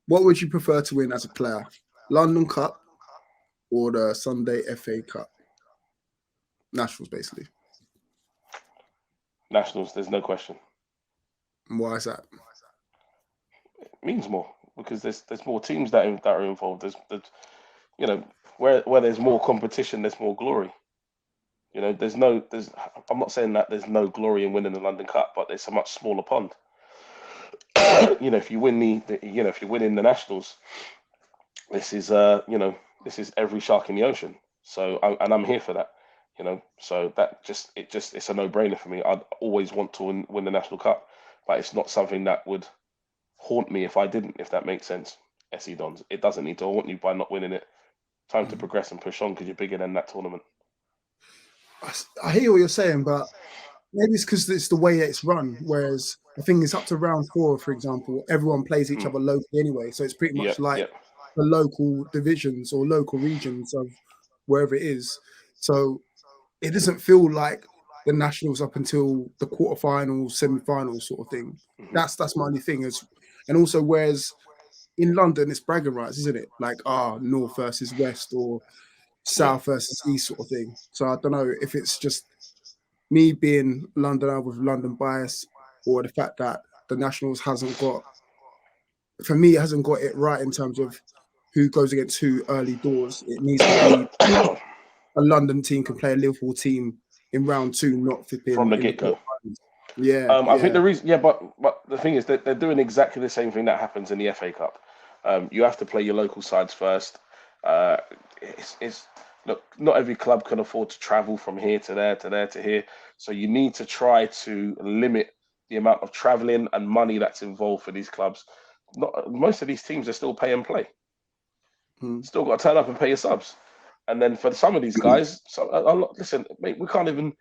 What would you prefer to win as a player? London Cup or the Sunday FA Cup? Nationals, basically. Nationals, there's no question. And why is that? It means more because there's more teams that are involved. There's you know where there's more competition, there's more glory. There's. I'm not saying that there's no glory in winning the London Cup, but there's a much smaller pond. If you win if you win in the Nationals, this is this is every shark in the ocean. So and I'm here for that. So it's a no-brainer for me. I'd always want to win the National Cup, but it's not something that would haunt me if I didn't. If that makes sense, SE Dons. It doesn't need to haunt you by not winning it. Time to progress and push on because you're bigger than that tournament. I hear what you're saying, but maybe it's because it's the way that it's run. Whereas I think it's up to round 4, for example, everyone plays each other locally anyway. So it's pretty much like the local divisions or local regions of wherever it is. So it doesn't feel like the Nationals up until the quarterfinals, semi-finals sort of thing. That's my only thing. And also, whereas in London, it's bragging rights, isn't it? Like, North versus West or South versus East sort of thing. So I don't know if it's just me being Londoner with London bias or the fact that the Nationals hasn't got it right in terms of who goes against who early doors. It needs to be a London team can play a Liverpool team in round 2, not flipping from the get-go. I think the reason, but the thing is that they're doing exactly the same thing that happens in the FA Cup. You have to play your local sides first. Look, not every club can afford to travel from here to there to there to here, so you need to try to limit the amount of travelling and money that's involved for these clubs. Most of these teams are still pay and play. Still got to turn up and pay your subs. And then for some of these guys, listen, mate, we can't even.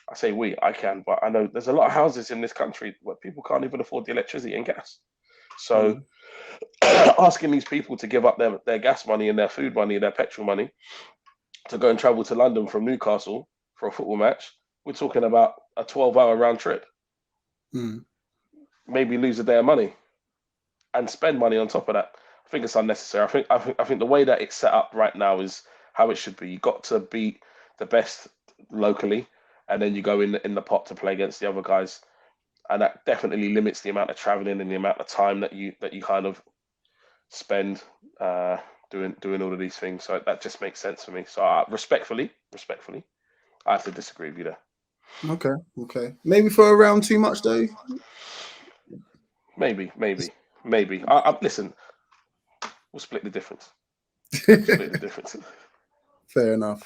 I say we, I can, but I know there's a lot of houses in this country where people can't even afford the electricity and gas. So asking these people to give up their gas money and their food money and their petrol money to go and travel to London from Newcastle for a football match, we're talking about a 12-hour round trip. Maybe lose a day of money and spend money on top of that. I think it's unnecessary. I think the way that it's set up right now is how it should be. You got to beat the best locally, and then you go in the pot to play against the other guys, and that definitely limits the amount of traveling and the amount of time that you kind of spend doing all of these things. So that just makes sense for me. So respectfully, I have to disagree with you there. Okay. Maybe for around too much though. Maybe. Listen, we'll split the difference. Fair enough.